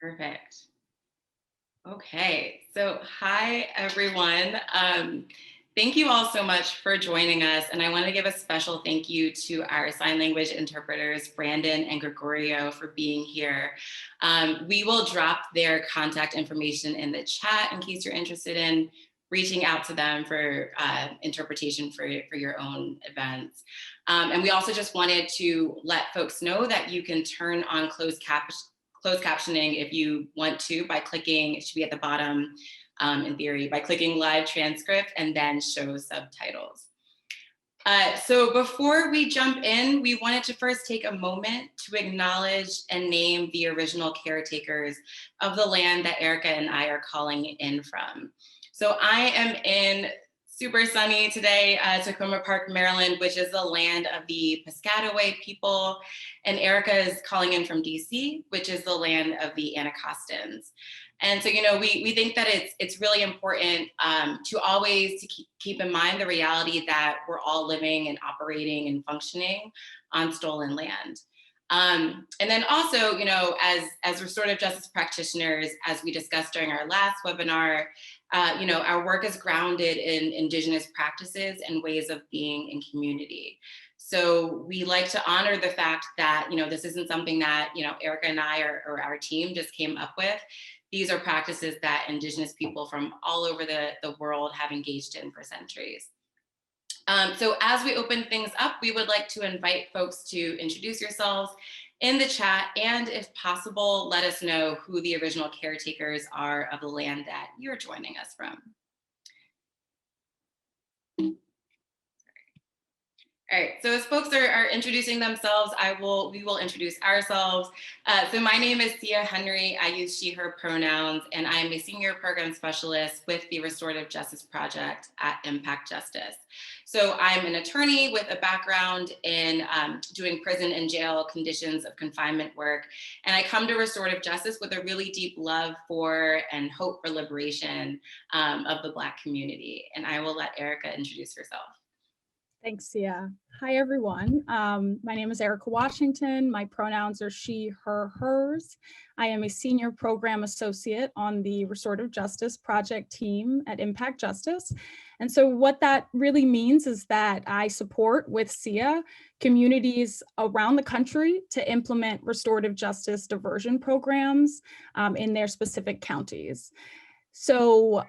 Perfect. Okay, so hi everyone. Thank you all so much for joining us. And I want to give a special thank you to our sign language interpreters, Brandon and Gregorio, for being here. We will drop their contact information in the chat in case you're interested in reaching out to them for interpretation for your own events. And we also just wanted to let folks know that you can turn on closed captioning if you want to by clicking, it should be at the bottom in theory, by clicking live transcript and then show subtitles. So before we jump in, we wanted to first take a moment to acknowledge and name the original caretakers of the land that Erica and I are calling in from. So I am in super sunny today, Tacoma Park, Maryland, which is the land of the Piscataway people. And Erica is calling in from DC, which is the land of the Anacostans. And so, you know, we think that it's really important to always keep in mind the reality that we're all living and operating and functioning on stolen land. And then also, you know, as restorative justice practitioners, as we discussed during our last webinar, you know, our work is grounded in Indigenous practices and ways of being in community. So we like to honor the fact that, you know, this isn't something that, you know, Erica and I or our team just came up with. These are practices that Indigenous people from all over the world have engaged in for centuries. So as we open things up, we would like to invite folks to introduce yourselves in the chat, and if possible, let us know who the original caretakers are of the land that you're joining us from. All right, so as folks are introducing themselves, we will introduce ourselves. So my name is Sia Henry. I use she, her pronouns, and I'm a senior program specialist with the Restorative Justice Project at Impact Justice. So I'm an attorney with a background in doing prison and jail conditions of confinement work. And I come to restorative justice with a really deep love for and hope for liberation of the Black community. And I will let Erica introduce herself. Thanks, Sia. Hi, everyone. My name is Erica Washington. My pronouns are she, her, hers. I am a senior program associate on the Restorative Justice Project team at Impact Justice. And so what that really means is that I support with Sia communities around the country to implement restorative justice diversion programs in their specific counties. So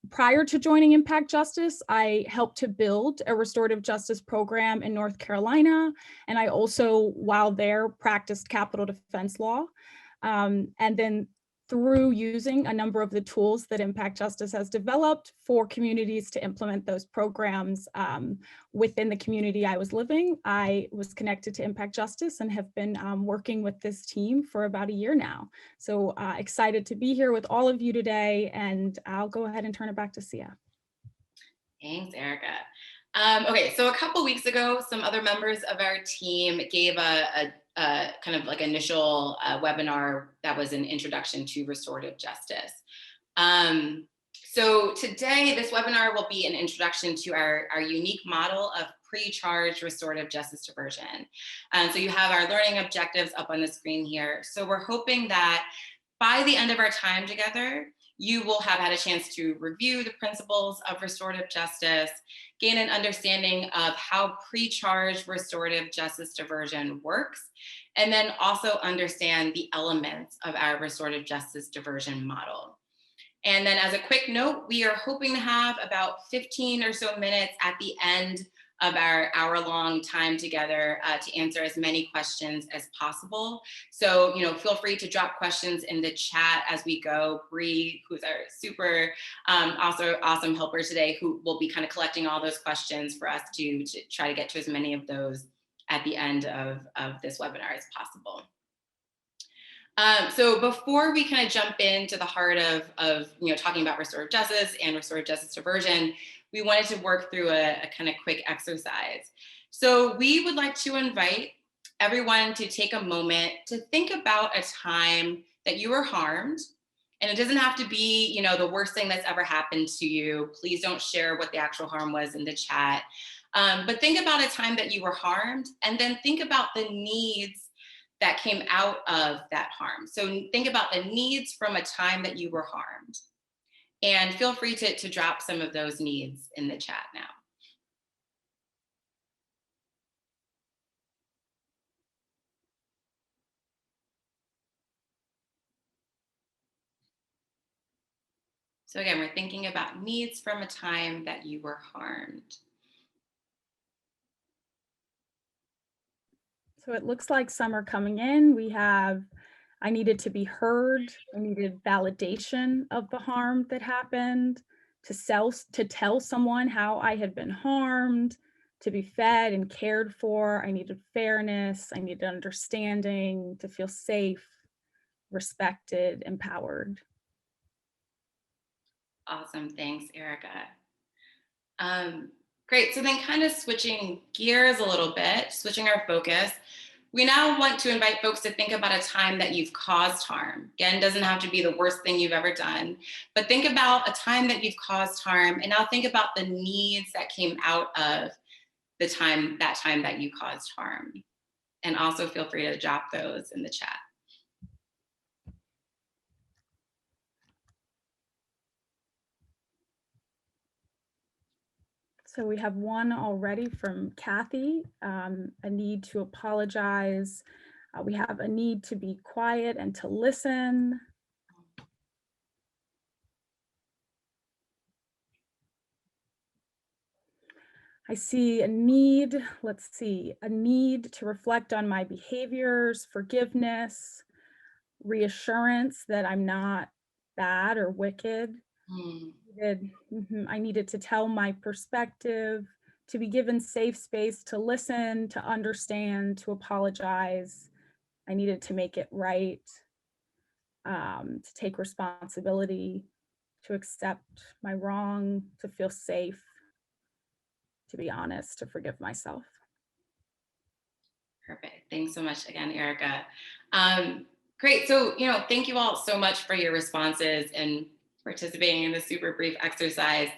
prior to joining Impact Justice, I helped to build a restorative justice program in North Carolina. And I also, while there, practiced capital defense law. And then through using a number of the tools that Impact Justice has developed for communities to implement those programs within the community I was living, I was connected to Impact Justice and have been working with this team for about a year now. So excited to be here with all of you today, and I'll go ahead and turn it back to Sia. Thanks, Erica. Okay, so a couple weeks ago, some other members of our team gave a kind of like initial webinar that was an introduction to restorative justice. So today, this webinar will be an introduction to our unique model of pre-charge restorative justice diversion. So you have our learning objectives up on the screen here. So we're hoping that by the end of our time together, you will have had a chance to review the principles of restorative justice, gain an understanding of how pre-charge restorative justice diversion works, and then also understand the elements of our restorative justice diversion model. And then as a quick note, we are hoping to have about 15 or so minutes at the end of our hour-long time together to answer as many questions as possible. So, you know, feel free to drop questions in the chat as we go. Bree, who's our super also awesome helper today, who will be kind of collecting all those questions for us to try to get to as many of those at the end of this webinar as possible. So before we kind of jump into the heart of you know, talking about restorative justice and restorative justice diversion, we wanted to work through a kind of quick exercise. So we would like to invite everyone to take a moment to think about a time that you were harmed. And it doesn't have to be, you know, the worst thing that's ever happened to you. Please don't share what the actual harm was in the chat. But think about a time that you were harmed, and then think about the needs that came out of that harm. So think about the needs from a time that you were harmed. And feel free to drop some of those needs in the chat now. So again, we're thinking about needs from a time that you were harmed. So it looks like some are coming in. We have, I needed to be heard. I needed validation of the harm that happened, to tell someone how I had been harmed, to be fed and cared for. I needed fairness. I needed understanding, to feel safe, respected, empowered. Awesome, thanks, Erica. Great, so then kind of switching gears a little bit, switching our focus, we now want to invite folks to think about a time that you've caused harm. Again, doesn't have to be the worst thing you've ever done, but think about a time that you've caused harm, and now think about the needs that came out of the time that you caused harm. And also feel free to drop those in the chat. So we have one already from Kathy, a need to apologize. We have a need to be quiet and to listen. I see a need, let's see, a need to reflect on my behaviors, forgiveness, reassurance that I'm not bad or wicked. I needed to tell my perspective, to be given safe space to listen, to understand, to apologize. I needed to make it right, to take responsibility, to accept my wrong, to feel safe, to be honest, to forgive myself. Perfect. Thanks so much again, Erica. Great. So, thank you all so much for your responses and participating in this super brief exercise.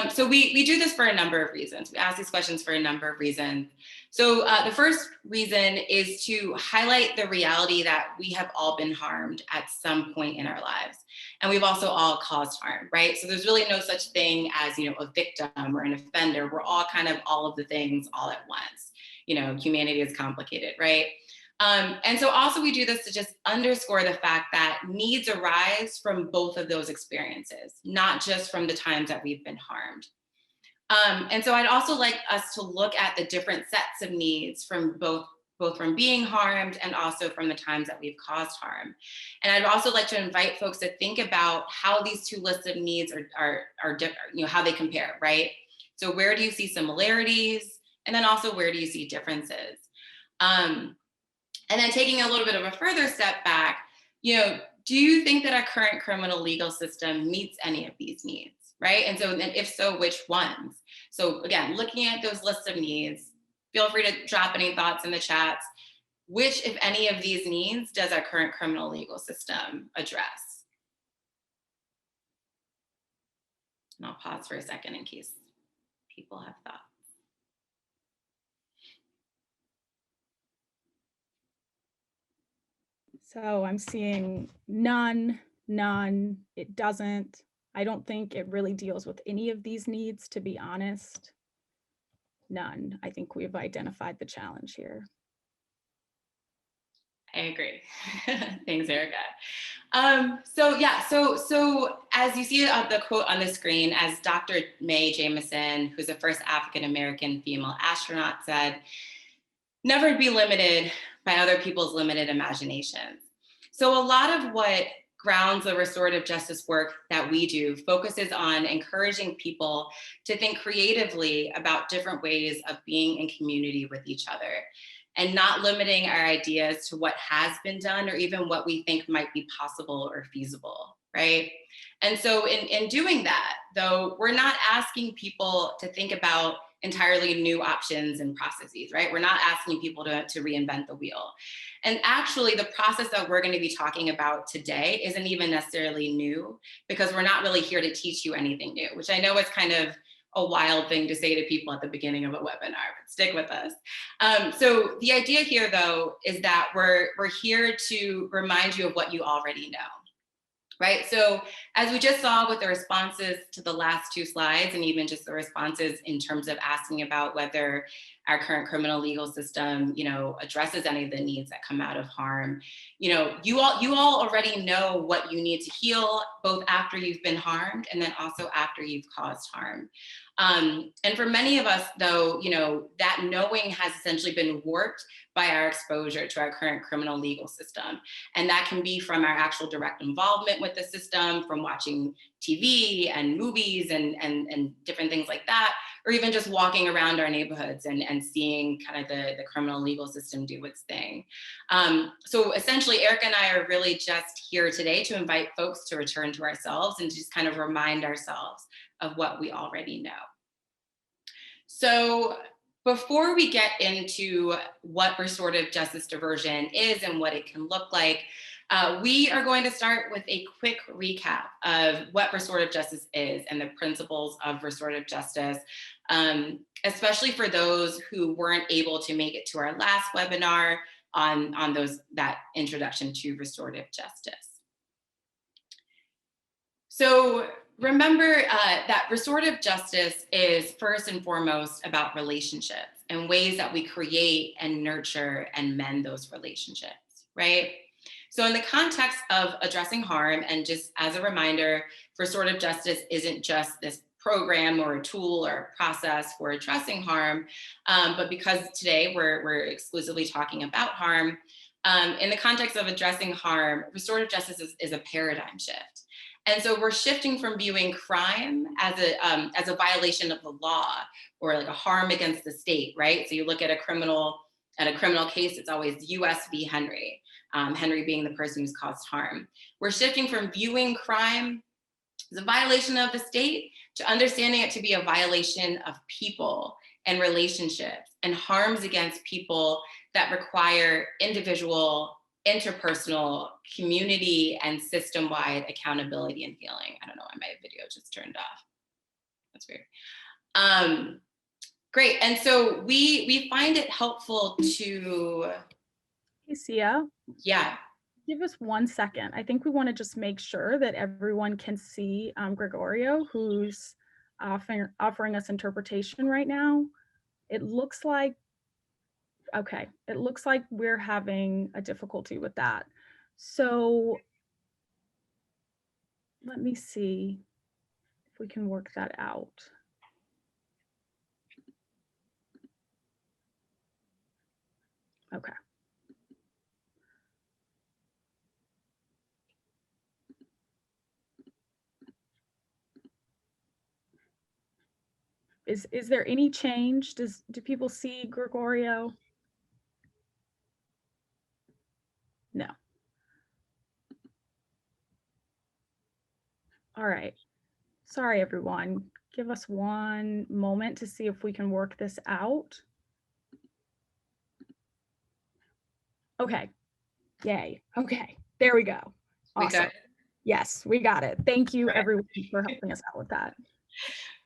So we do this for a number of reasons. We ask these questions for a number of reasons. So the first reason is to highlight the reality that we have all been harmed at some point in our lives. And we've also all caused harm, right? So there's really no such thing as, a victim or an offender. We're all kind of all of the things all at once. Humanity is complicated, right? And so also we do this to just underscore the fact that needs arise from both of those experiences, not just from the times that we've been harmed. And so I'd also like us to look at the different sets of needs from both from being harmed and also from the times that we've caused harm. And I'd also like to invite folks to think about how these two lists of needs are different, how they compare, right? So where do you see similarities? And then also where do you see differences? And then taking a little bit of a further step back, do you think that our current criminal legal system meets any of these needs, right? And if so, which ones? So again, looking at those lists of needs, feel free to drop any thoughts in the chats. Which, if any of these needs, does our current criminal legal system address? And I'll pause for a second in case people have thoughts. So I'm seeing none, it doesn't. I don't think it really deals with any of these needs, to be honest. None. I think we've identified the challenge here. I agree. Thanks, Erica. So as you see the quote on the screen, as Dr. Mae Jameson, who's the first African-American female astronaut, said, never be limited by other people's limited imaginations. So a lot of what grounds the restorative justice work that we do focuses on encouraging people to think creatively about different ways of being in community with each other and not limiting our ideas to what has been done or even what we think might be possible or feasible, right? And so in doing that, though, we're not asking people to think about entirely new options and processes, right? We're not asking people to reinvent the wheel. And actually, the process that we're going to be talking about today isn't even necessarily new, because we're not really here to teach you anything new, which I know is kind of a wild thing to say to people at the beginning of a webinar, but stick with us. So the idea here, though, is that we're here to remind you of what you already know. Right. So as we just saw with the responses to the last two slides, and even just the responses in terms of asking about whether our current criminal legal system, addresses any of the needs that come out of harm, you all already know what you need to heal, both after you've been harmed and then also after you've caused harm. And for many of us, though, that knowing has essentially been warped by our exposure to our current criminal legal system. And that can be from our actual direct involvement with the system, from watching TV and movies and different things like that, or even just walking around our neighborhoods and seeing kind of the criminal legal system do its thing. So essentially, Erica and I are really just here today to invite folks to return to ourselves and just kind of remind ourselves of what we already know. So before we get into what restorative justice diversion is and what it can look like, we are going to start with a quick recap of what restorative justice is and the principles of restorative justice, especially for those who weren't able to make it to our last webinar on that introduction to restorative justice. So remember that restorative justice is first and foremost about relationships and ways that we create and nurture and mend those relationships, right? So in the context of addressing harm, and just as a reminder, restorative justice isn't just this program or a tool or a process for addressing harm, but because today we're exclusively talking about harm, in the context of addressing harm, restorative justice is a paradigm shift. And so we're shifting from viewing crime as a violation of the law or like a harm against the state, right? So you look at a criminal case, it's always US v. Henry, Henry being the person who's caused harm. We're shifting from viewing crime as a violation of the state to understanding it to be a violation of people and relationships and harms against people that require individual, interpersonal, community, and system-wide accountability and healing. I don't know why my video just turned off. That's weird. Great, and so we find it helpful to... Hey, Sia. Yeah. Give us 1 second. I think we want to just make sure that everyone can see Gregorio, who's offering us interpretation right now. It looks like, okay, it looks like we're having a difficulty with that. So let me see if we can work that out. Okay. Is there any change? Do people see Gregorio? No. All right. Sorry, everyone. Give us 1 moment to see if we can work this out. Okay. Yay. Okay. There we go. Awesome. We got it. Yes, we got it. Thank you, everyone, for helping us out with that.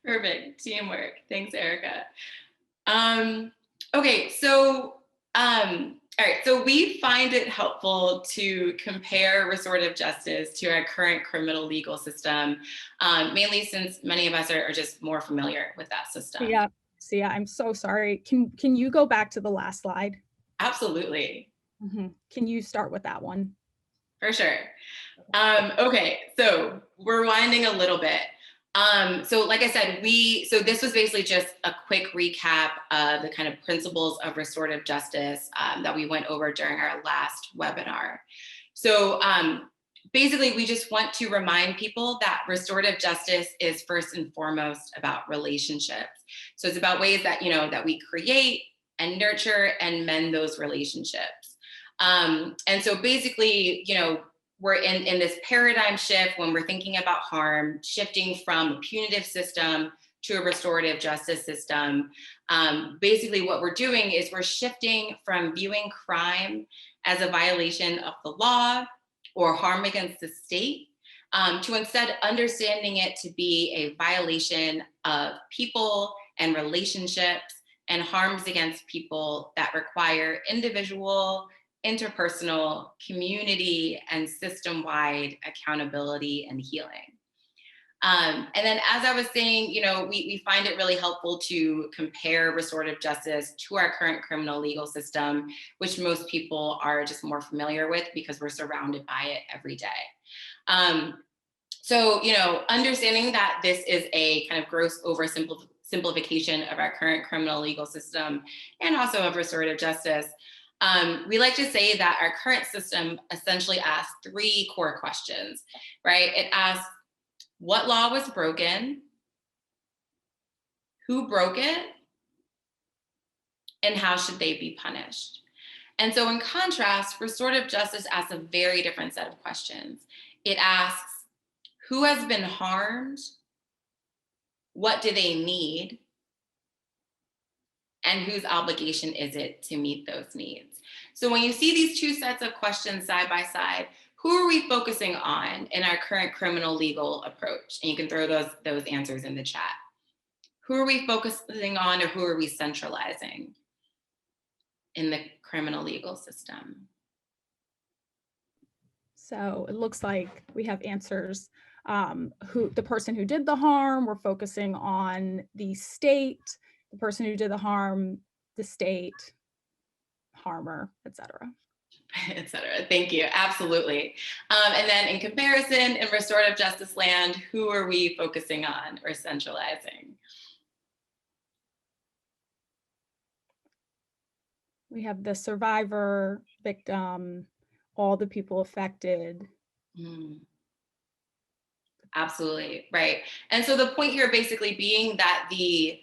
Perfect. Teamwork. Thanks, Erica. Okay, so all right, so we find it helpful to compare restorative justice to our current criminal legal system, mainly since many of us are just more familiar with that system. Yeah, I'm so sorry. Can you go back to the last slide? Absolutely. Mm-hmm. Can you start with that one? For sure. Okay, so we're winding a little bit. So like I said, so this was basically just a quick recap of the kind of principles of restorative justice that we went over during our last webinar. So basically, we just want to remind people that restorative justice is first and foremost about relationships. So it's about ways that, that we create and nurture and mend those relationships. And so basically, we're in this paradigm shift when we're thinking about harm, shifting from a punitive system to a restorative justice system. Basically, what we're doing is we're shifting from viewing crime as a violation of the law or harm against the state to instead understanding it to be a violation of people and relationships and harms against people that require individual, interpersonal, community, and system-wide accountability and healing. And then, as I was saying, we find it really helpful to compare restorative justice to our current criminal legal system, which most people are just more familiar with because we're surrounded by it every day. So, understanding that this is a kind of gross oversimplification of our current criminal legal system and also of restorative justice, we like to say that our current system essentially asks three core questions, right? It asks, what law was broken? Who broke it? And how should they be punished? And so in contrast, restorative justice asks a very different set of questions. It asks, who has been harmed? What do they need? And whose obligation is it to meet those needs? So when you see these two sets of questions side by side, who are we focusing on in our current criminal legal approach? And you can throw those answers in the chat. Who are we focusing on, or who are we centralizing in the criminal legal system? So it looks like we have answers. Who the person who did the harm, we're focusing on the state, the person who did the harm, the state, harmer, etc. Et cetera. Thank you. Absolutely. And then in comparison, in restorative justice land, who are we focusing on or centralizing? We have the survivor, victim, all the people affected. Absolutely. Right. And so the point here basically being that the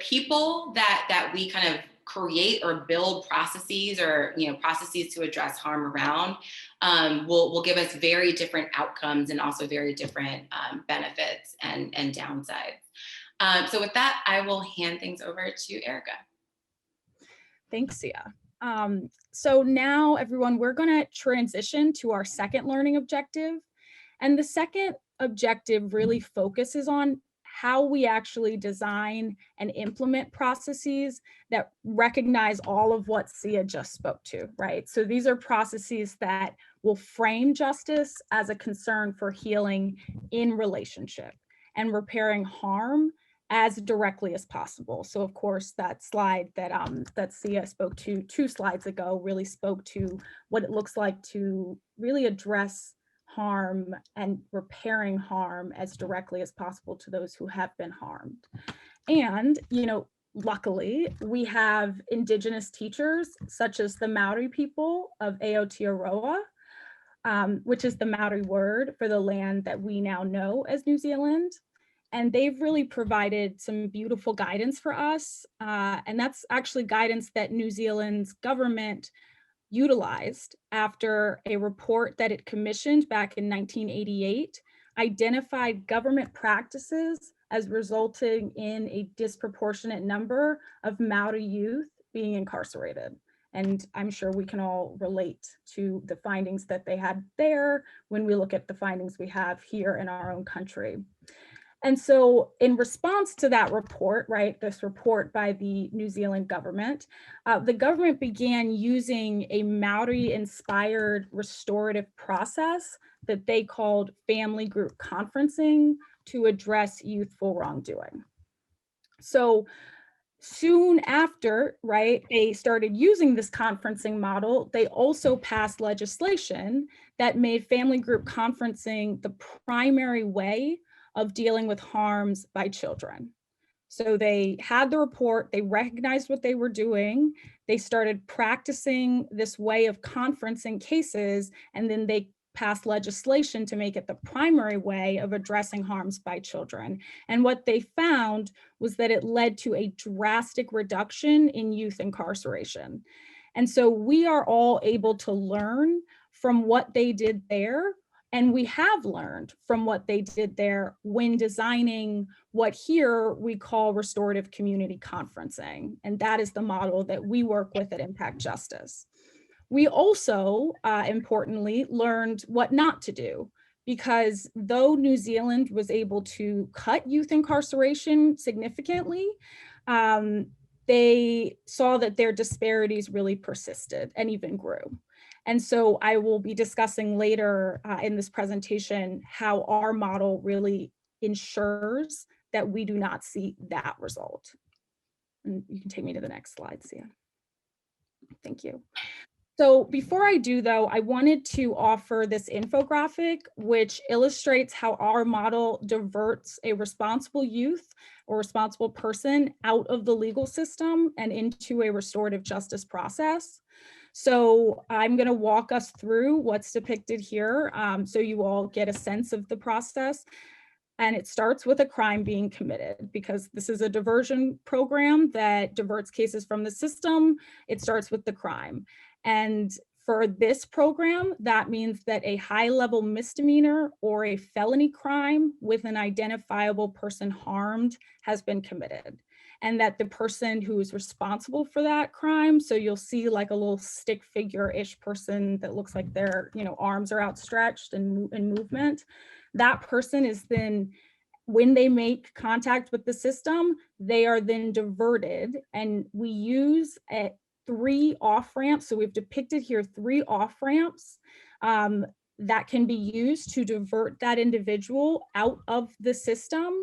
people that we kind of create or build processes or processes to address harm around will give us very different outcomes and also very different benefits and downsides. So with that, I will hand things over to Erica. Thanks, Sia. So now, everyone, we're going to transition to our second learning objective. And the second objective really focuses on how we actually design and implement processes that recognize all of what Sia just spoke to, right? So these are processes that will frame justice as a concern for healing in relationship and repairing harm as directly as possible. So of course, that slide that Sia spoke to 2 slides ago really spoke to what it looks like to really address harm and repairing harm as directly as possible to those who have been harmed. And, luckily, we have Indigenous teachers, such as the Maori people of Aotearoa, which is the Maori word for the land that we now know as New Zealand. And they've really provided some beautiful guidance for us. And that's actually guidance that New Zealand's government utilized after a report that it commissioned back in 1988 identified government practices as resulting in a disproportionate number of Maori youth being incarcerated. And I'm sure we can all relate to the findings that they had there when we look at the findings we have here in our own country. And so in response to that report, right, this report by the New Zealand government, the government began using a Maori-inspired restorative process that they called family group conferencing to address youthful wrongdoing. So soon after, right, they started using this conferencing model, they also passed legislation that made family group conferencing the primary way of dealing with harms by children. So they had the report, they recognized what they were doing, they started practicing this way of conferencing cases, and then they passed legislation to make it the primary way of addressing harms by children. And what they found was that it led to a drastic reduction in youth incarceration. And so we are all able to learn from what they did there. And we have learned from what they did there when designing what here we call restorative community conferencing. And that is the model that we work with at Impact Justice. We also, importantly, learned what not to do, because though New Zealand was able to cut youth incarceration significantly, they saw that their disparities really persisted and even grew. And so I will be discussing later in this presentation how our model really ensures that we do not see that result. And you can take me to the next slide, Sia. Thank you. So before I do, though, I wanted to offer this infographic, which illustrates how our model diverts a responsible youth or responsible person out of the legal system and into a restorative justice process. So I'm going to walk us through what's depicted here so you all get a sense of the process. And it starts with a crime being committed, because this is a diversion program that diverts cases from the system. It starts with the crime. And for this program, that means that a high-level misdemeanor or a felony crime with an identifiable person harmed has been committed, and that the person who is responsible for that crime, so you'll see like a little stick figure-ish person that looks like their arms are outstretched and in movement, that person is then, when they make contact with the system, they are then diverted, and we use 3 off-ramps. So we've depicted here 3 off-ramps that can be used to divert that individual out of the system.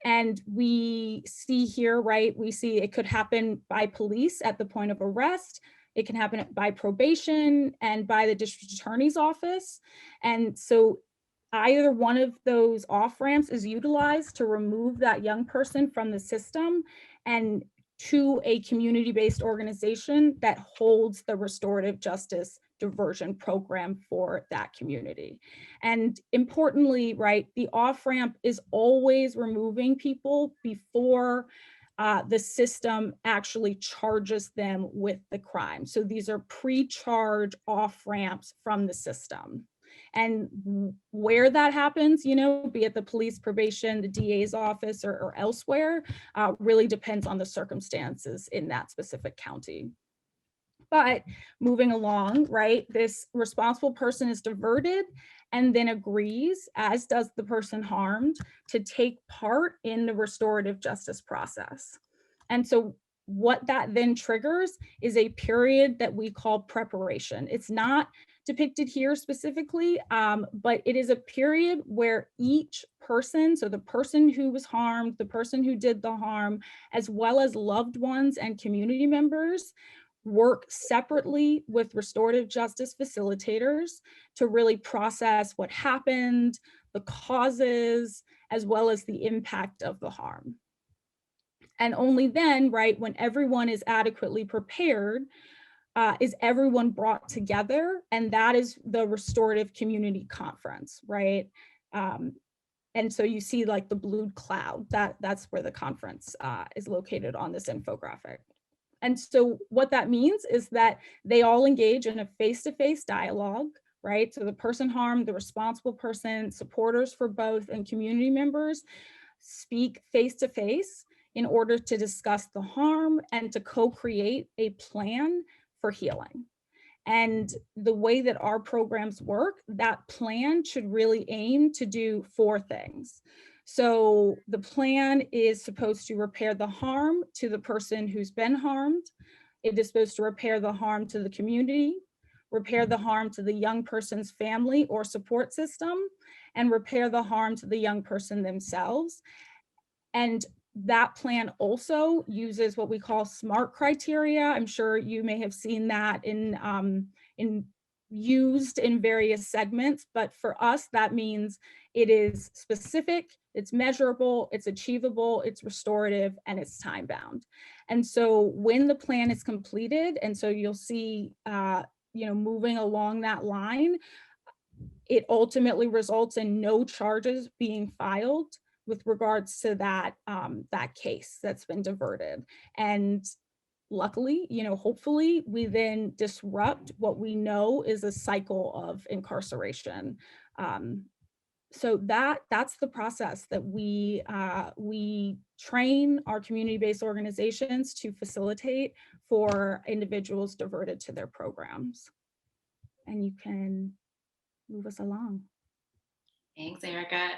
And we see here, right, we see it could happen by police at the point of arrest. It can happen by probation and by the district attorney's office. And so either one of those off-ramps is utilized to remove that young person from the system and to a community-based organization that holds the restorative justice diversion program for that community. And importantly, right, the off-ramp is always removing people before the system actually charges them with the crime. So these are pre-charge off-ramps from the system. And where that happens, be it the police, probation, the DA's office, or elsewhere, really depends on the circumstances in that specific county. But moving along, right, this responsible person is diverted and then agrees, as does the person harmed, to take part in the restorative justice process. And so what that then triggers is a period that we call preparation. It's not depicted here specifically, but it is a period where each person, so the person who was harmed, the person who did the harm, as well as loved ones and community members, work separately with restorative justice facilitators to really process what happened, the causes, as well as the impact of the harm. And only then, right, when everyone is adequately prepared, is everyone brought together, and that is the restorative community conference, right? And so you see like the blue cloud, that's where the conference is located on this infographic. And so what that means is that they all engage in a face-to-face dialogue, right? So the person harmed, the responsible person, supporters for both, and community members speak face-to-face in order to discuss the harm and to co-create a plan for healing. And the way that our programs work, that plan should really aim to do 4 things. So the plan is supposed to repair the harm to the person who's been harmed. It is supposed to repair the harm to the community, repair the harm to the young person's family or support system, and repair the harm to the young person themselves. And that plan also uses what we call SMART criteria. I'm sure you may have seen that used in various segments, but for us, that means it is specific, it's measurable, it's achievable, it's restorative, and it's time bound. And so when the plan is completed, and so you'll see, moving along that line, it ultimately results in no charges being filed with regards to that case that's been diverted. And luckily, hopefully we then disrupt what we know is a cycle of incarceration. So that's the process that we train our community-based organizations to facilitate for individuals diverted to their programs. And you can move us along. Thanks, Erica.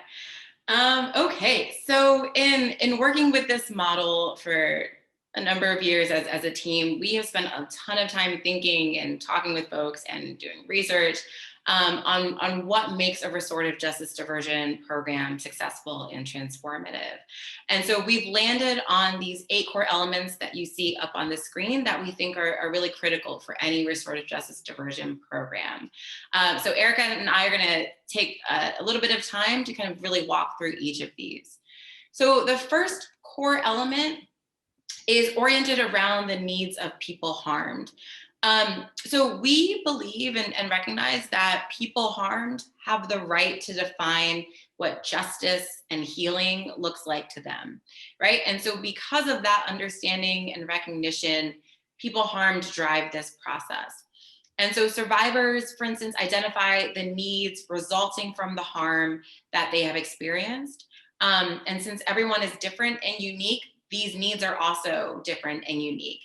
Okay, so in working with this model for a number of years as a team, we have spent a ton of time thinking and talking with folks and doing research on what makes a restorative justice diversion program successful and transformative. And so we've landed on these 8 core elements that you see up on the screen that we think are really critical for any restorative justice diversion program. So Erica and I are going to take a little bit of time to kind of really walk through each of these. So the first core element is oriented around the needs of people harmed. So we believe and recognize that people harmed have the right to define what justice and healing looks like to them, right? And so because of that understanding and recognition, people harmed drive this process. And so survivors, for instance, identify the needs resulting from the harm that they have experienced. And since everyone is different and unique, these needs are also different and unique,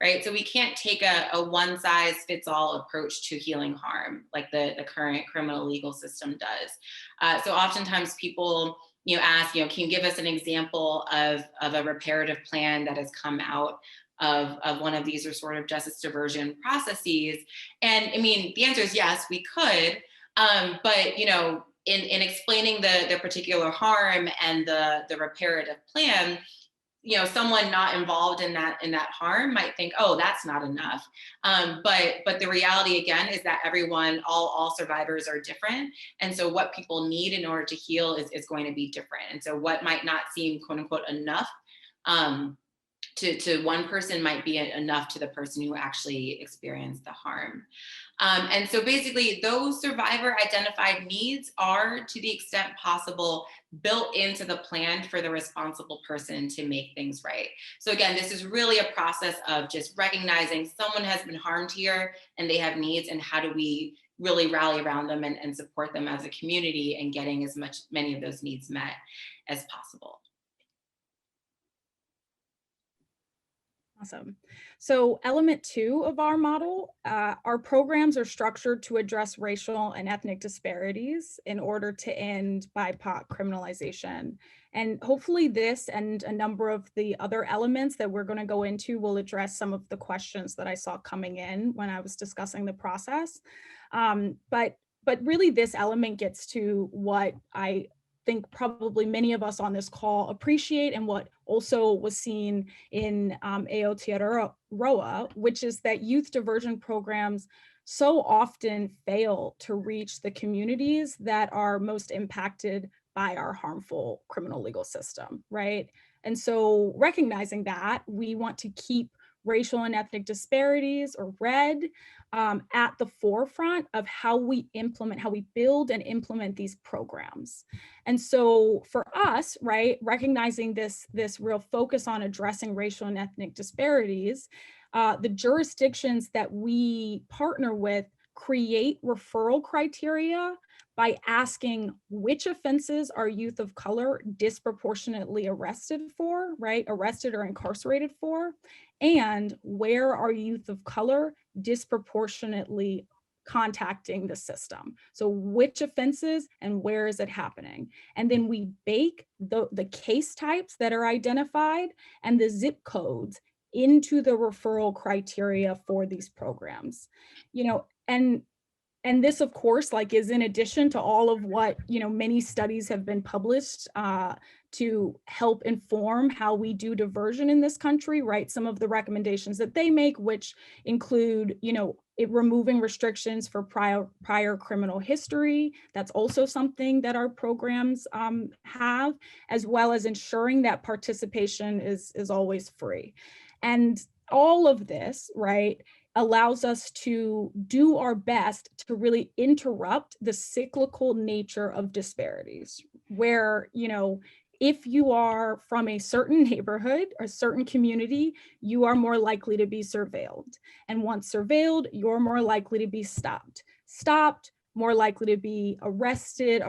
right? So we can't take a one size fits all approach to healing harm like the current criminal legal system does. So oftentimes people ask, can you give us an example of a reparative plan that has come out of one of these restorative justice diversion processes? And I mean, the answer is yes, we could. But in explaining the particular harm and the reparative plan, someone not involved in that harm might think, oh, that's not enough. But the reality again is that all survivors are different. And so what people need in order to heal is going to be different. And so what might not seem quote unquote enough to one person might be enough to the person who actually experienced the harm. And so basically those survivor identified needs are, to the extent possible, built into the plan for the responsible person to make things right. So again, this is really a process of just recognizing someone has been harmed here and they have needs, and how do we really rally around them and support them as a community and getting many of those needs met as possible. Awesome. So element 2 of our model, our programs are structured to address racial and ethnic disparities in order to end BIPOC criminalization. And hopefully this and a number of the other elements that we're going to go into will address some of the questions that I saw coming in when I was discussing the process. But really this element gets to what I think probably many of us on this call appreciate, and what also was seen in Aotearoa, which is that youth diversion programs so often fail to reach the communities that are most impacted by our harmful criminal legal system, right? And so recognizing that, we want to keep racial and ethnic disparities, or RED, at the forefront of how we build and implement these programs. And so for us, right, recognizing this real focus on addressing racial and ethnic disparities, the jurisdictions that we partner with create referral criteria by asking which offenses are youth of color disproportionately arrested for, right, arrested or incarcerated for, and where are youth of color disproportionately contacting the system. So which offenses and where is it happening? And then we bake the case types that are identified and the zip codes into the referral criteria for these programs. And this, of course, is in addition to all of what, many studies have been published to help inform how we do diversion in this country, right? Some of the recommendations that they make, which include, removing restrictions for prior criminal history. That's also something that our programs have, as well as ensuring that participation is always free. And all of this, right, allows us to do our best to really interrupt the cyclical nature of disparities, where, if you are from a certain neighborhood or certain community, you are more likely to be surveilled. And once surveilled, you're more likely to be stopped, more likely to be arrested,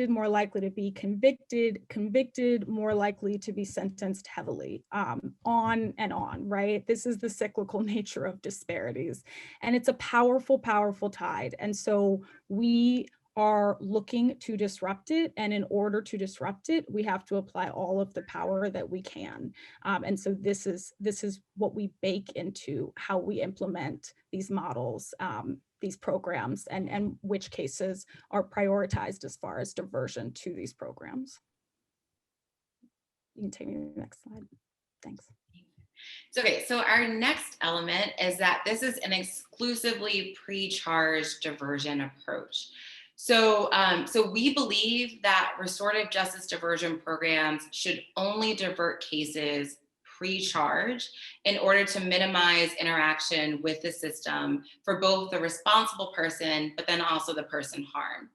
more likely to be convicted, more likely to be sentenced heavily, on and on, right? This is the cyclical nature of disparities. And it's a powerful, powerful tide. And so we are looking to disrupt it. And in order to disrupt it, we have to apply all of the power that we can. And so this is what we bake into how we implement these models, these programs, and which cases are prioritized as far as diversion to these programs. You can take me to the next slide. Thanks. Okay, so our next element is that this is an exclusively pre-charged diversion approach. So, so we believe that restorative justice diversion programs should only divert cases pre-charge in order to minimize interaction with the system for both the responsible person, but then also the person harmed.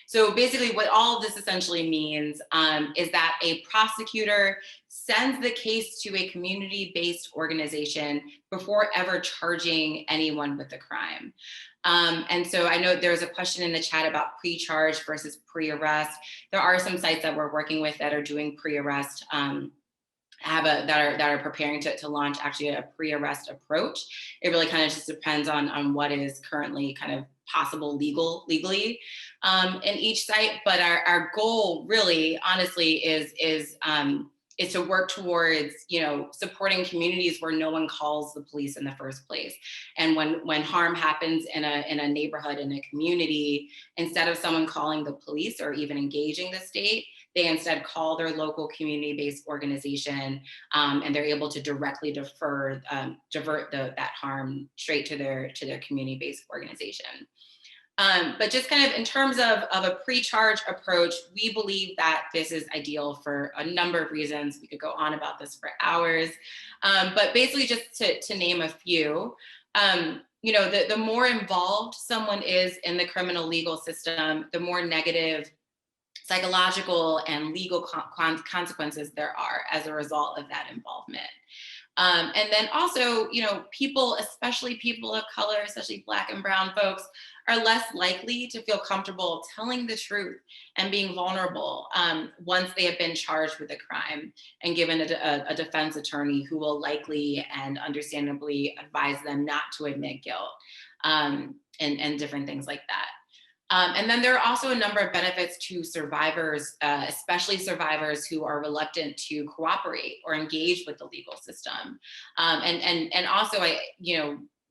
So basically what all of this essentially means is that a prosecutor sends the case to a community-based organization before ever charging anyone with the crime. And so I know there was a question in the chat about pre-charge versus pre-arrest. There are some sites that we're working with that are doing pre-arrest, that are preparing to launch actually a pre-arrest approach. It really kind of just depends on what is currently kind of possible legally in each site. But our goal really, honestly, is to work towards, supporting communities where no one calls the police in the first place. And when harm happens in a neighborhood, in a community, instead of someone calling the police or even engaging the state, they instead call their local community-based organization, and they're able to directly divert that harm straight to their community-based organization. But just kind of in terms of a pre-charge approach, we believe that this is ideal for a number of reasons. We could go on about this for hours, but basically just to name a few, the more involved someone is in the criminal legal system, the more negative psychological and legal consequences there are as a result of that involvement. And then also, people, especially people of color, especially Black and brown folks, are less likely to feel comfortable telling the truth and being vulnerable once they have been charged with a crime and given a defense attorney who will likely and understandably advise them not to admit guilt, and different things like that. And then there are also a number of benefits to survivors, especially survivors who are reluctant to cooperate or engage with the legal system. And also,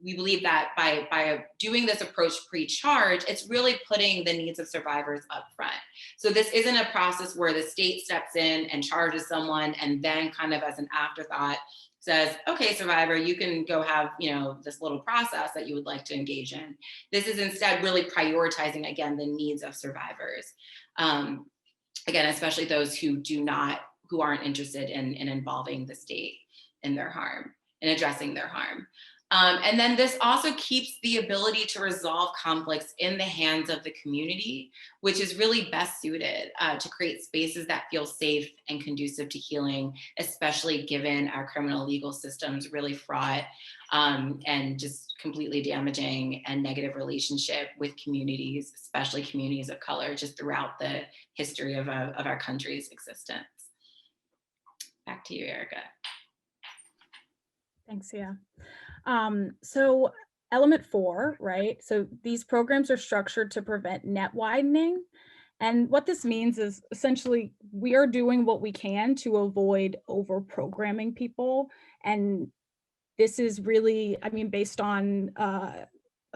we believe that by doing this approach pre-charge, it's really putting the needs of survivors up front. So this isn't a process where the state steps in and charges someone and then kind of as an afterthought says, okay, survivor, you can go have, this little process that you would like to engage in. This is instead really prioritizing, again, the needs of survivors. Again, especially those who aren't interested in involving the state in their harm, in addressing their harm. And then this also keeps the ability to resolve conflicts in the hands of the community, which is really best suited to create spaces that feel safe and conducive to healing, especially given our criminal legal system's really fraught and just completely damaging and negative relationship with communities, especially communities of color, just throughout the history of our country's existence. Back to you, Erica. Thanks, yeah. So element 4, right? So these programs are structured to prevent net widening. And what this means is essentially we are doing what we can to avoid over programming people. And this is really, based on a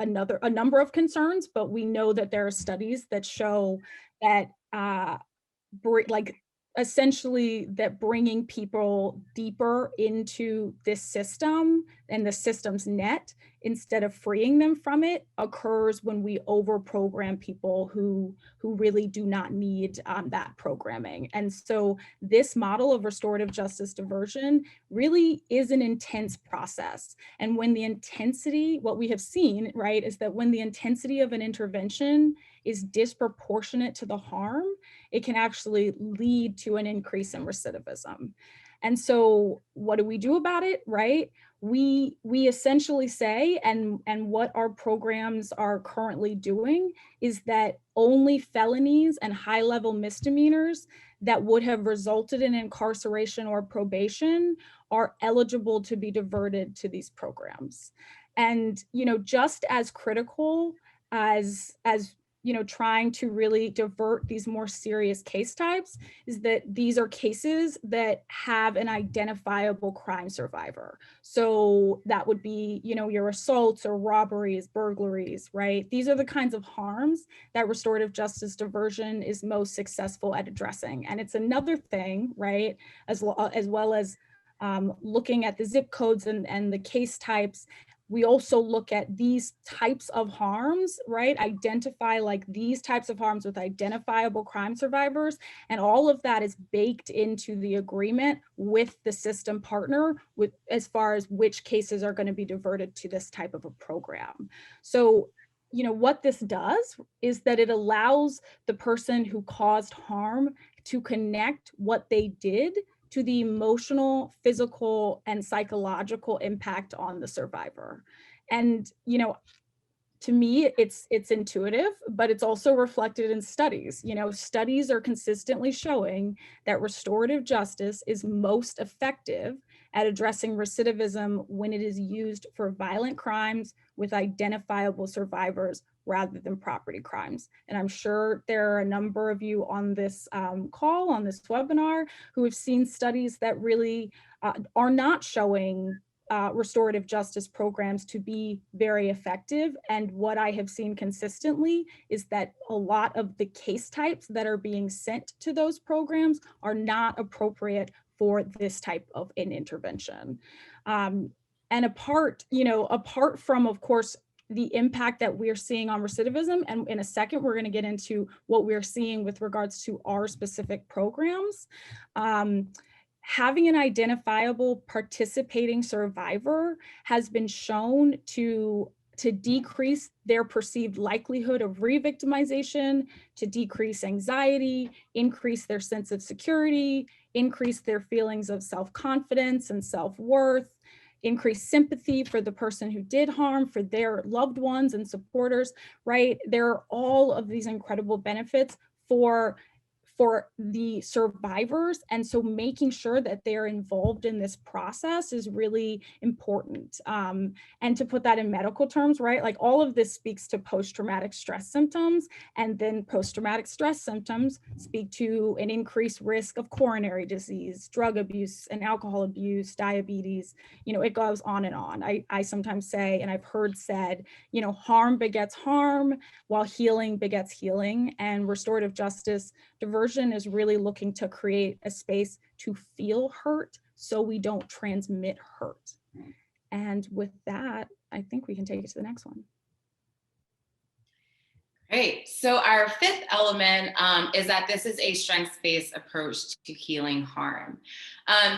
number of concerns, but we know that there are studies that show that essentially that bringing people deeper into this system and the system's net instead of freeing them from it occurs when we over program people who really do not need that programming. And so this model of restorative justice diversion really is an intense process. And when the intensity, what we have seen, right, is that when the intensity of an intervention is disproportionate to the harm, it can actually lead to an increase in recidivism. And so what do we do about it, right? We essentially say, and what our programs are currently doing is that only felonies and high-level misdemeanors that would have resulted in incarceration or probation are eligible to be diverted to these programs. And, just as critical as trying to really divert these more serious case types is that these are cases that have an identifiable crime survivor. So that would be, your assaults or robberies, burglaries, right? These are the kinds of harms that restorative justice diversion is most successful at addressing. And it's another thing, right, as well as looking at the zip codes and the case types. We also look at these types of harms, right? Identify like these types of harms with identifiable crime survivors. And all of that is baked into the agreement with the system partner with as far as which cases are going to be diverted to this type of a program. So, what this does is that it allows the person who caused harm to connect what they did to the emotional, physical, and psychological impact on the survivor. And, to me, it's intuitive, but it's also reflected in studies. Studies are consistently showing that restorative justice is most effective at addressing recidivism when it is used for violent crimes with identifiable survivors rather than property crimes. And I'm sure there are a number of you on this call, on this webinar, who have seen studies that really are not showing restorative justice programs to be very effective. And what I have seen consistently is that a lot of the case types that are being sent to those programs are not appropriate for this type of an intervention. And apart from, of course, the impact that we're seeing on recidivism, and in a second, we're going to get into what we're seeing with regards to our specific programs. Having an identifiable participating survivor has been shown to decrease their perceived likelihood of re-victimization, to decrease anxiety, increase their sense of security, increase their feelings of self-confidence and self-worth, increase sympathy for the person who did harm, for their loved ones and supporters, right? There are all of these incredible benefits for the survivors. And so making sure that they're involved in this process is really important. And to put that in medical terms, right? Like all of this speaks to post-traumatic stress symptoms, and then post-traumatic stress symptoms speak to an increased risk of coronary disease, drug abuse and alcohol abuse, diabetes, it goes on and on. I sometimes say, and I've heard said, harm begets harm while healing begets healing. And restorative justice diversion is really looking to create a space to feel hurt so we don't transmit hurt. And with that, I think we can take it to the next one. Great. So our fifth element is that this is a strengths-based approach to healing harm.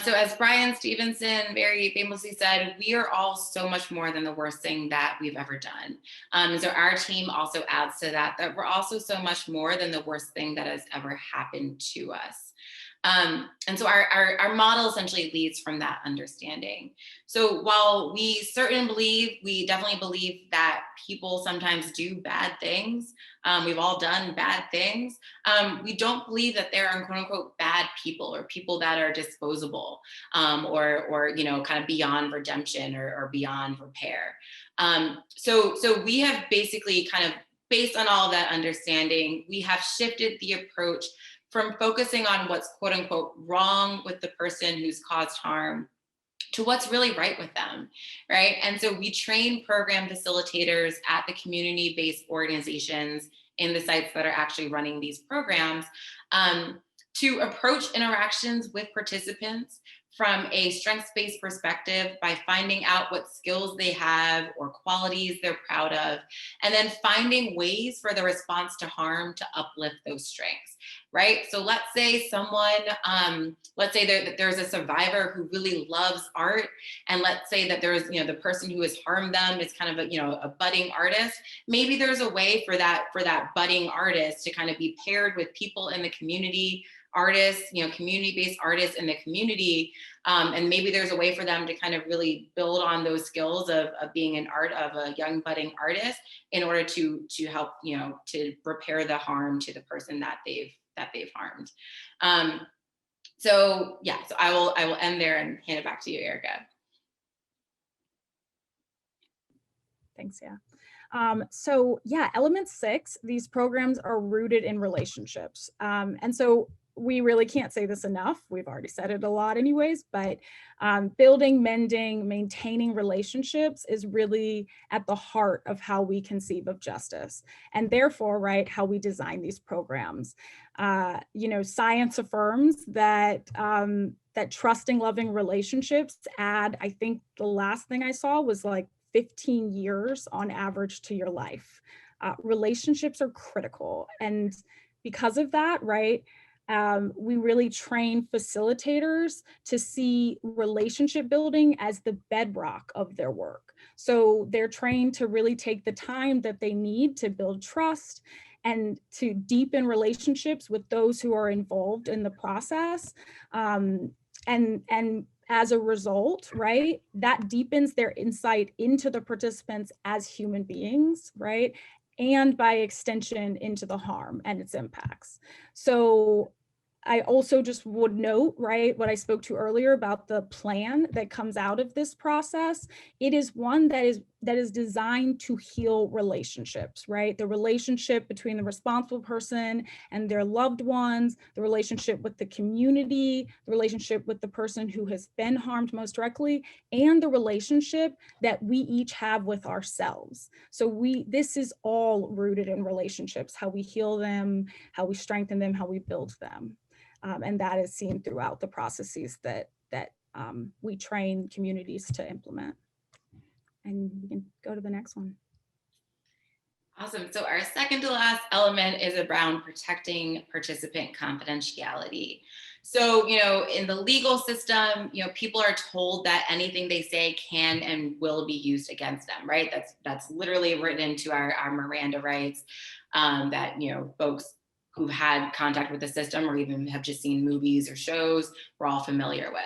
So as Brian Stevenson very famously said, we are all so much more than the worst thing that we've ever done. So our team also adds to that we're also so much more than the worst thing that has ever happened to us. And so our model essentially leads from that understanding. So while we definitely believe that people sometimes do bad things, we've all done bad things, we don't believe that there are quote unquote bad people or people that are disposable or kind of beyond redemption or beyond repair. So we have basically kind of, based on all of that understanding, we have shifted the approach from focusing on what's quote unquote wrong with the person who's caused harm to what's really right with them, right? And so we train program facilitators at the community-based organizations in the sites that are actually running these programs to approach interactions with participants from a strengths-based perspective by finding out what skills they have or qualities they're proud of, and then finding ways for the response to harm to uplift those strengths, right? So let's say there's a survivor who really loves art, and let's say that there's, the person who has harmed them is kind of a budding artist. Maybe there's a way for that budding artist to kind of be paired with people in the community, artists, community-based artists in the community. And maybe there's a way for them to kind of really build on those skills of being a young budding artist in order to help, to repair the harm to the person that they've harmed. So I will end there and hand it back to you, Erica. Thanks, yeah. So yeah, element 6, these programs are rooted in relationships. And so we really can't say this enough. We've already said it a lot anyways, but building, mending, maintaining relationships is really at the heart of how we conceive of justice, and therefore, right, how we design these programs. Science affirms that that trusting, loving relationships add, I think the last thing I saw was like 15 years on average to your life. Relationships are critical. And because of that, right, we really train facilitators to see relationship building as the bedrock of their work. So they're trained to really take the time that they need to build trust and to deepen relationships with those who are involved in the process. And as a result, right, that deepens their insight into the participants as human beings, right? And by extension into the harm and its impacts. So I also just would note, right, what I spoke to earlier about the plan that comes out of this process. It is one that is designed to heal relationships, right? The relationship between the responsible person and their loved ones, the relationship with the community, the relationship with the person who has been harmed most directly, and the relationship that we each have with ourselves. So this is all rooted in relationships, how we heal them, how we strengthen them, how we build them. And that is seen throughout the processes that we train communities to implement. And we can go to the next one. Awesome. So our second to last element is around protecting participant confidentiality. So, in the legal system, people are told that anything they say can and will be used against them, right? That's literally written into our Miranda rights, that, folks who've had contact with the system or even have just seen movies or shows, we're all familiar with.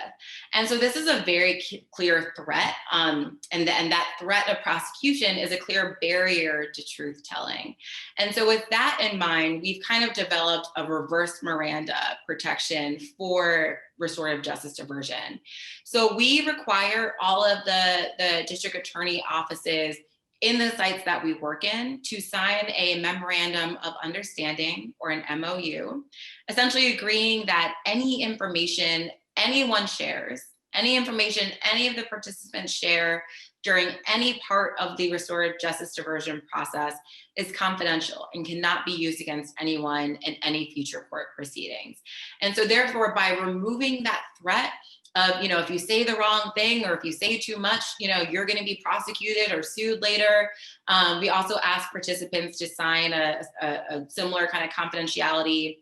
And so this is a very clear threat. And that threat of prosecution is a clear barrier to truth telling. And so with that in mind, we've kind of developed a reverse Miranda protection for restorative justice diversion. So we require all of the district attorney offices in the sites that we work in to sign a memorandum of understanding, or an MOU, essentially agreeing that any information anyone shares, any information any of the participants share during any part of the restorative justice diversion process is confidential and cannot be used against anyone in any future court proceedings. And so therefore, by removing that threat of, if you say the wrong thing or if you say too much, you're going to be prosecuted or sued later. We also ask participants to sign a similar kind of confidentiality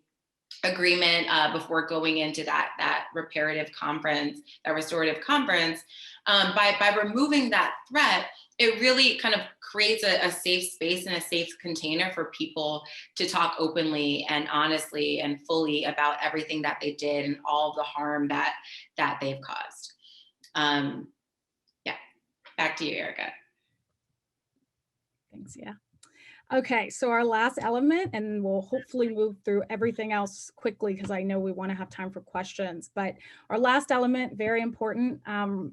agreement before going into that reparative conference, that restorative conference. By removing that threat, it really kind of creates a safe space and a safe container for people to talk openly and honestly and fully about everything that they did and all the harm that they've caused. Yeah, back to you, Erica. Thanks, yeah. Okay, so our last element, and we'll hopefully move through everything else quickly because I know we want to have time for questions, but our last element, very important,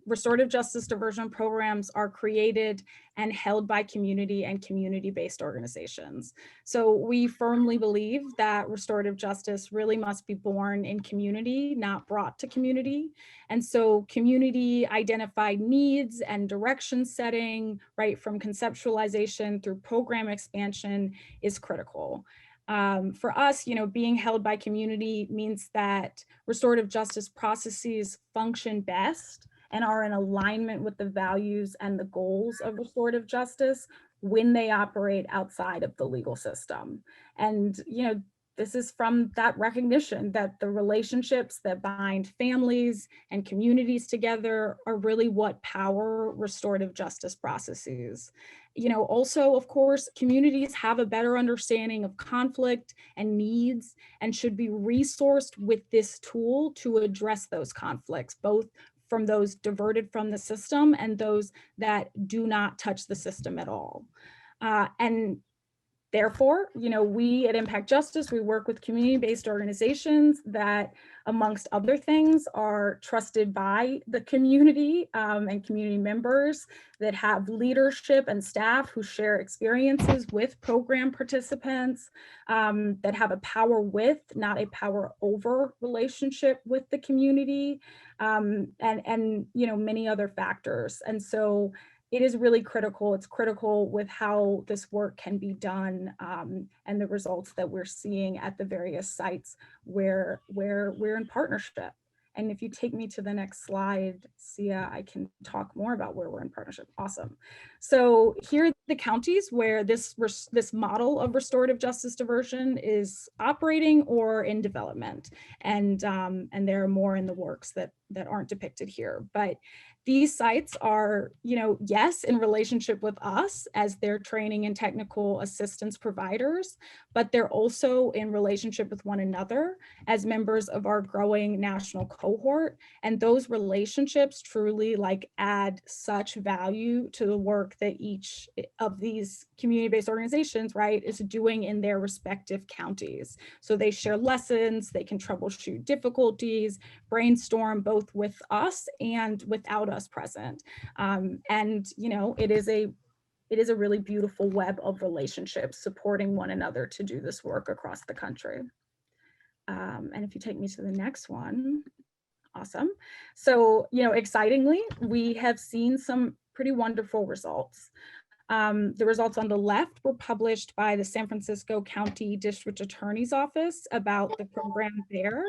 restorative justice diversion programs are created and held by community and community-based organizations. So we firmly believe that restorative justice really must be born in community, not brought to community. And so community identified needs and direction setting, right, from conceptualization through program expansion is critical. For us, being held by community means that restorative justice processes function best and are in alignment with the values and the goals of restorative justice when they operate outside of the legal system. And, this is from that recognition that the relationships that bind families and communities together are really what power restorative justice processes. Also, of course, communities have a better understanding of conflict and needs and should be resourced with this tool to address those conflicts, both from those diverted from the system and those that do not touch the system at all. And Therefore, we at Impact Justice, we work with community-based organizations that, amongst other things, are trusted by the community and community members, that have leadership and staff who share experiences with program participants, that have a power with, not a power over relationship with the community, and many other factors. And so it is really critical. It's critical with how this work can be done, and the results that we're seeing at the various sites where we're in partnership. And if you take me to the next slide, Sia, I can talk more about where we're in partnership. Awesome. So here are the counties where this model of restorative justice diversion is operating or in development. And there are more in the works that aren't depicted here. But these sites are, yes, in relationship with us as their training and technical assistance providers, but they're also in relationship with one another as members of our growing national cohort. And those relationships truly add such value to the work that each of these community-based organizations, right, is doing in their respective counties. So they share lessons, they can troubleshoot difficulties, brainstorm both with us and without us present. It is a really beautiful web of relationships supporting one another to do this work across the country. And if you take me to the next one, awesome. So, excitingly, we have seen some pretty wonderful results. The results on the left were published by the San Francisco County District Attorney's Office about the program there.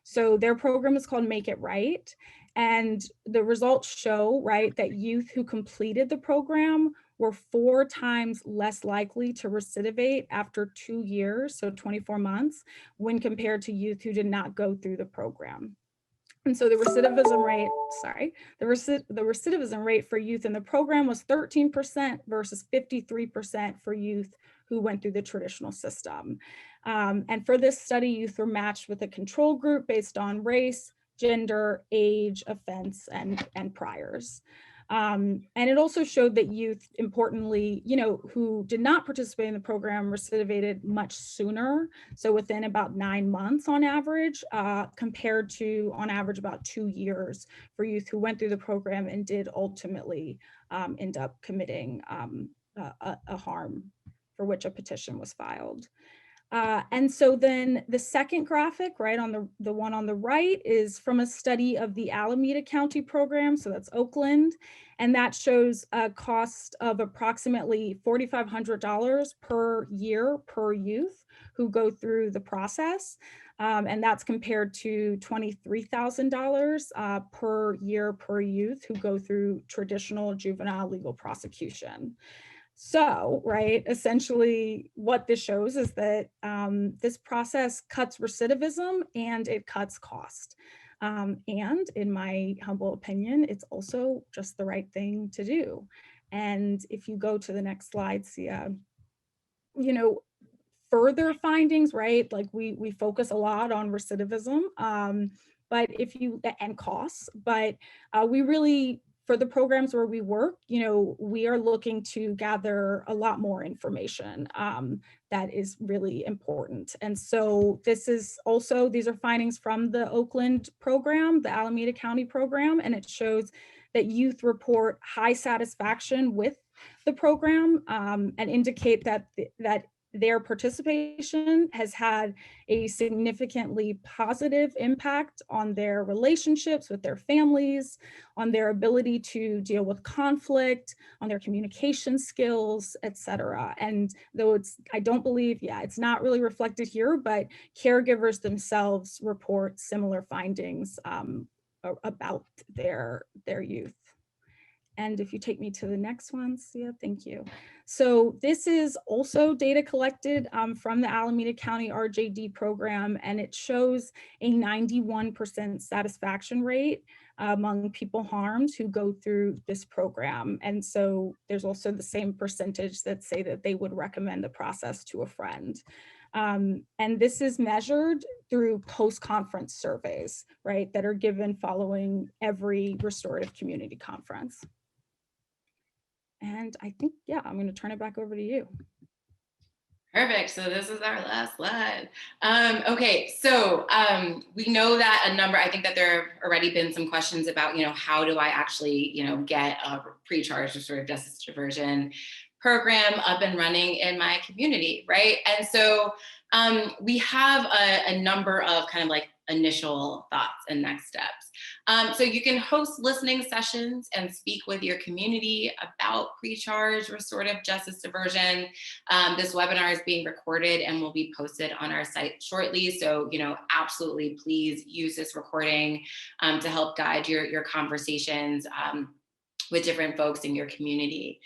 So their program is called Make It Right. And the results show, right, that youth who completed the program were 4 times less likely to recidivate after 2 years, so 24 months, when compared to youth who did not go through the program. And so the recidivism rate for youth in the program was 13% versus 53% for youth who went through the traditional system. And for this study, youth were matched with a control group based on race, gender, age, offense, and priors. And it also showed that youth, importantly, who did not participate in the program recidivated much sooner. So within about 9 months on average, compared to on average about 2 years for youth who went through the program and did ultimately end up committing a harm for which a petition was filed. And so then the second graphic, right, on the one on the right, is from a study of the Alameda County program, so that's Oakland, and that shows a cost of approximately $4,500 per year per youth who go through the process, and that's compared to $23,000 per year per youth who go through traditional juvenile legal prosecution. So, right, essentially what this shows is that this process cuts recidivism and it cuts cost. And in my humble opinion, it's also just the right thing to do. And if you go to the next slide, Sia, further findings, right, we focus a lot on recidivism, but and costs, but we really, for the programs where we work, we are looking to gather a lot more information that is really important. And so these are findings from the Oakland program, the Alameda County program, and it shows that youth report high satisfaction with the program and indicate that their participation has had a significantly positive impact on their relationships with their families, on their ability to deal with conflict, on their communication skills, etc. And though I don't believe, it's not really reflected here, but caregivers themselves report similar findings about their youth. And if you take me to the next one, Sia, thank you. So this is also data collected from the Alameda County RJD program, and it shows a 91% satisfaction rate among people harmed who go through this program. And so there's also the same percentage that say that they would recommend the process to a friend. And this is measured through post-conference surveys, right, that are given following every restorative community conference. And I think, I'm going to turn it back over to you. Perfect. So this is our last slide. Okay, so we know that I think that there have already been some questions about, how do I actually, get a pre-charge restorative justice diversion program up and running in my community, right? And so we have a number of kind of like initial thoughts and next steps. So you can host listening sessions and speak with your community about pre-charge restorative justice diversion. This webinar is being recorded and will be posted on our site shortly. So, absolutely please use this recording to help guide your conversations with different folks in your community.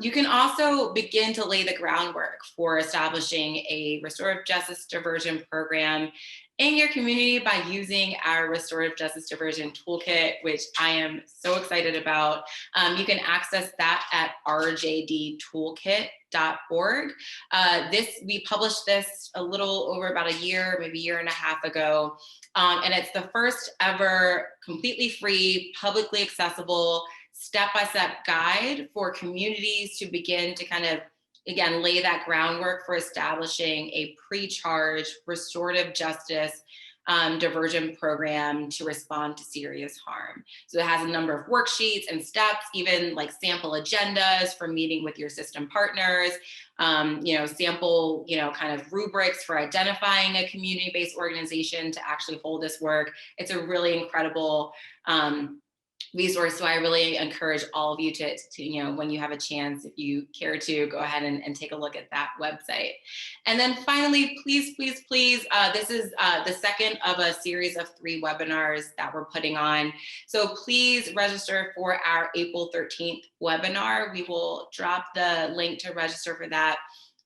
You can also begin to lay the groundwork for establishing a restorative justice diversion program in your community by using our restorative justice diversion toolkit, which I am so excited about. You can access that at rjdtoolkit.org. We published this a little over about a year, maybe a year and a half ago. And it's the first ever completely free, publicly accessible, step-by-step guide for communities to begin to kind of, again, lay that groundwork for establishing a pre-charge restorative justice diversion program to respond to serious harm. So it has a number of worksheets and steps, even like sample agendas for meeting with your system partners, sample, kind of rubrics for identifying a community-based organization to actually hold this work. It's a really incredible resource. So I really encourage all of you to, when you have a chance, if you care to, go ahead and take a look at that website. And then finally, please, please, please, this is the second of a series of 3 webinars that we're putting on. So please register for our April 13th webinar. We will drop the link to register for that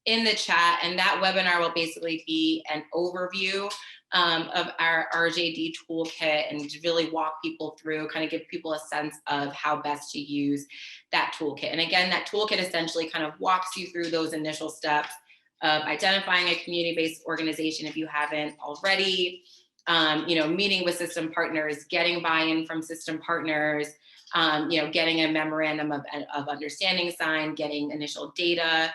in the chat. And that webinar will basically be an overview of our RJD toolkit and to really walk people through, kind of give people a sense of how best to use that toolkit. And again, that toolkit essentially kind of walks you through those initial steps of identifying a community-based organization if you haven't already, meeting with system partners, getting buy-in from system partners, getting a memorandum of understanding signed, getting initial data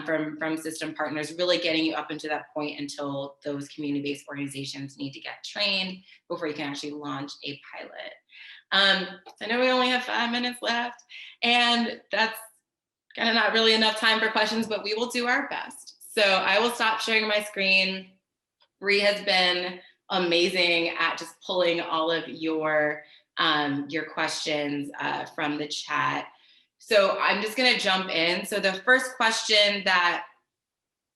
from system partners, really getting you up into that point until those community-based organizations need to get trained before you can actually launch a pilot. I know we only have 5 minutes left, and that's kind of not really enough time for questions, but we will do our best. So I will stop sharing my screen. Bree has been amazing at just pulling all of your questions from the chat. So I'm just going to jump in. So the first question that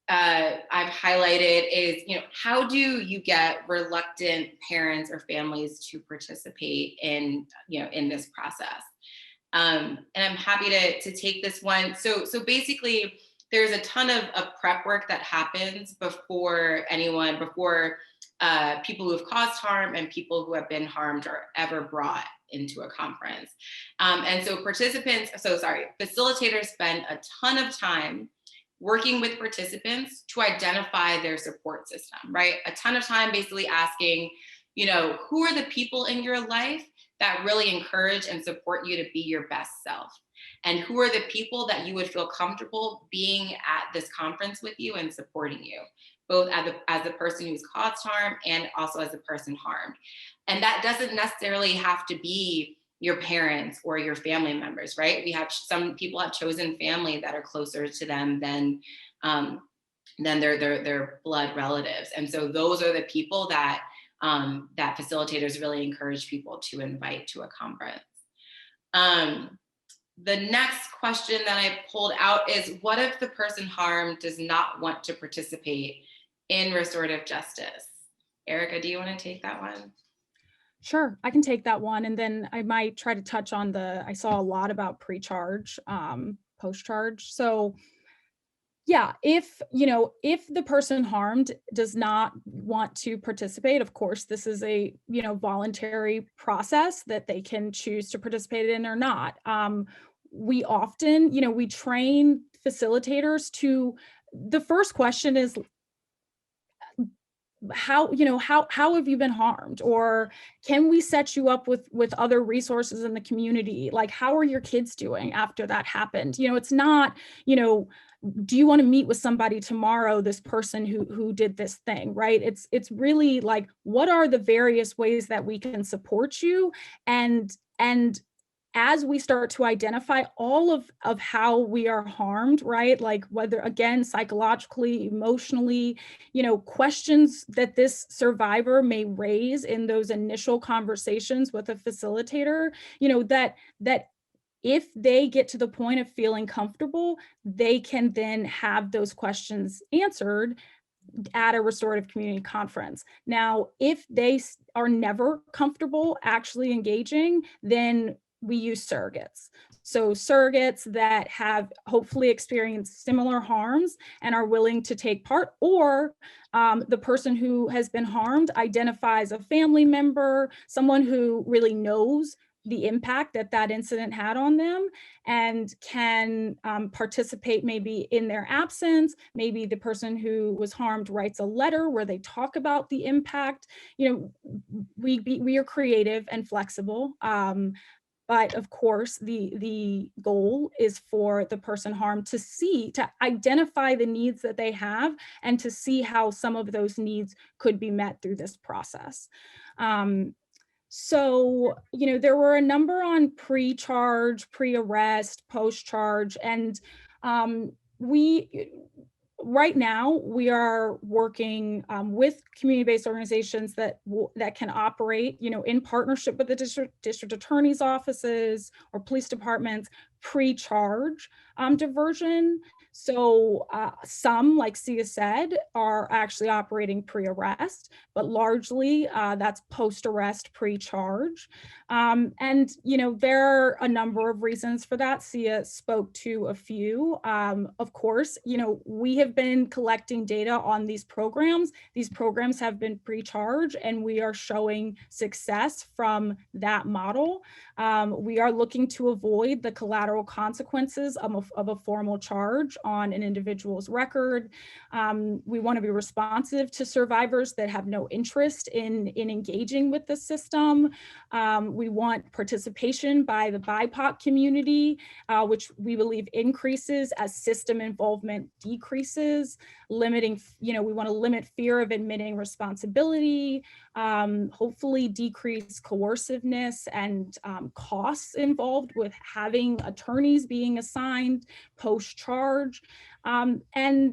I've highlighted is, how do you get reluctant parents or families to participate in, in this process? And I'm happy to take this one. So basically, there's a ton of prep work that happens before people who have caused harm and people who have been harmed are ever brought into a conference. And so facilitators spend a ton of time working with participants to identify their support system, right? A ton of time basically asking, who are the people in your life that really encourage and support you to be your best self? And who are the people that you would feel comfortable being at this conference with you and supporting you, both as the person who's caused harm and also as the person harmed? And that doesn't necessarily have to be your parents or your family members, right? Some people have chosen family that are closer to them than their blood relatives. And so those are the people that facilitators really encourage people to invite to a conference. The next question that I pulled out is, what if the person harmed does not want to participate in restorative justice? Erica, do you want to take that one? Sure, I can take that one. And then I might try to touch on I saw a lot about pre-charge, post-charge. So yeah, if the person harmed does not want to participate, of course, this is a, voluntary process that they can choose to participate in or not. We often, we train facilitators the first question is, how have you been harmed? Or can we set you up with other resources in the community? Like, how are your kids doing after that happened? It's not, do you want to meet with somebody tomorrow, this person who did this thing, right? It's really like, what are the various ways that we can support you? And as we start to identify all of how we are harmed, right? Like whether, again, psychologically, emotionally, questions that this survivor may raise in those initial conversations with a facilitator, that if they get to the point of feeling comfortable, they can then have those questions answered at a restorative community conference. Now, if they are never comfortable actually engaging, then we use surrogates. So surrogates that have hopefully experienced similar harms and are willing to take part, or the person who has been harmed identifies a family member, someone who really knows the impact that incident had on them, and can participate maybe in their absence. Maybe the person who was harmed writes a letter where they talk about the impact. We are creative and flexible. But of course, the goal is for the person harmed to identify the needs that they have and to see how some of those needs could be met through this process. So, there were a number on pre-charge, pre-arrest, post-charge, and right now we are working with community-based organizations that can operate, in partnership with the district attorney's offices or police departments, pre-charge diversion. So some, like Sia said, are actually operating pre-arrest, but largely that's post-arrest, pre-charge. And, there are a number of reasons for that. Sia spoke to a few. Of course, we have been collecting data on these programs. These programs have been pre-charge, and we are showing success from that model. We are looking to avoid the collateral consequences of a formal charge on an individual's record. We want to be responsive to survivors that have no interest in engaging with the system. We want participation by the BIPOC community, which we believe increases as system involvement decreases. Limiting, we want to limit fear of admitting responsibility, hopefully decrease coerciveness and costs involved with having attorneys being assigned post-charge. And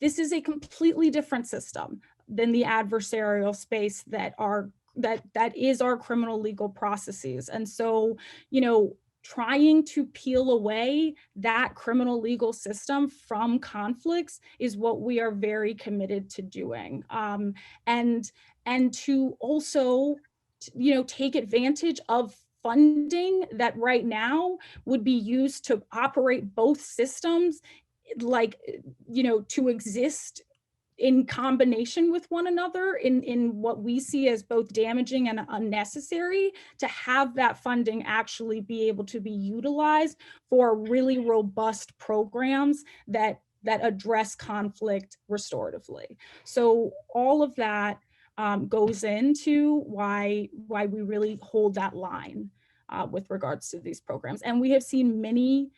this is a completely different system than the adversarial space that is our criminal legal processes. And so, trying to peel away that criminal legal system from conflicts is what we are very committed to doing. And to also, take advantage of funding that right now would be used to operate both systems, like, to exist in combination with one another in what we see as both damaging and unnecessary, to have that funding actually be able to be utilized for really robust programs that address conflict restoratively. So all of that goes into why we really hold that line with regards to these programs. And we have seen many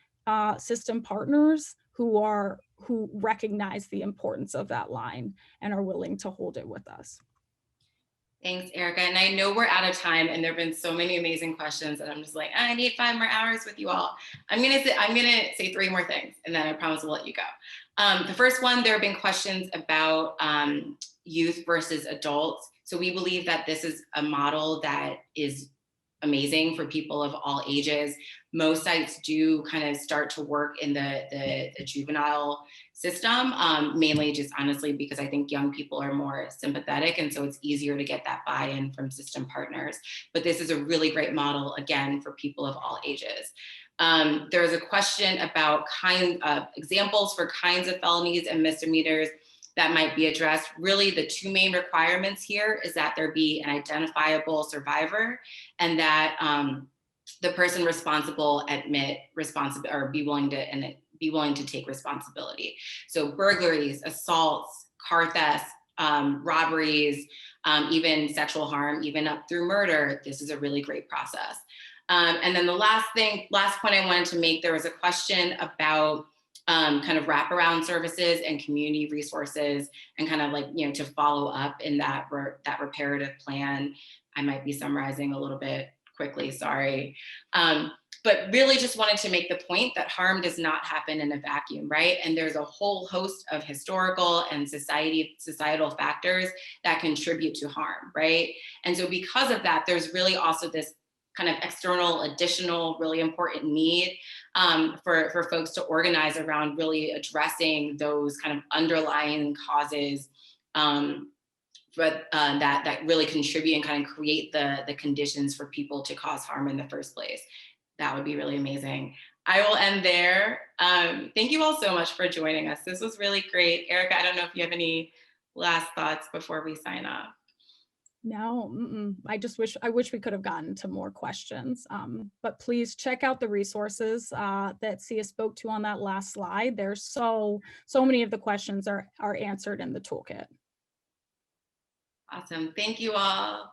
system partners who recognize the importance of that line and are willing to hold it with us. Thanks, Erica. And I know we're out of time, and there have been so many amazing questions, and I'm just like, I need 5 more hours with you all. I'm gonna say 3 more things, and then I promise we'll let you go. The first one, there have been questions about youth versus adults. So we believe that this is a model that is amazing for people of all ages. Most sites do kind of start to work in the juvenile system, mainly just honestly because I think young people are more sympathetic, and so it's easier to get that buy-in from system partners. But this is a really great model, again, for people of all ages. There is a question about examples for kinds of felonies and misdemeanors that might be addressed. Really, the 2 main requirements here is that there be an identifiable survivor, and that the person responsible admit responsibility or be willing to take responsibility. So burglaries, assaults, car thefts, robberies, even sexual harm, even up through murder. This is a really great process. And then the last point I wanted to make, there was a question about kind of wraparound services and community resources, and kind of like, to follow up in that reparative plan. I might be summarizing a little bit quickly, sorry. But really just wanted to make the point that harm does not happen in a vacuum, right? And there's a whole host of historical and societal factors that contribute to harm, right? And so because of that, there's really also this kind of external, additional, really important need for folks to organize around really addressing those kind of underlying causes that really contribute and kind of create the conditions for people to cause harm in the first place. That would be really amazing. I will end there. Thank you all so much for joining us. This was really great. Erica, I don't know if you have any last thoughts before we sign off. No, I wish we could have gotten to more questions, but please check out the resources that Sia spoke to on that last slide. There's so many of the questions are answered in the toolkit. Awesome. Thank you all.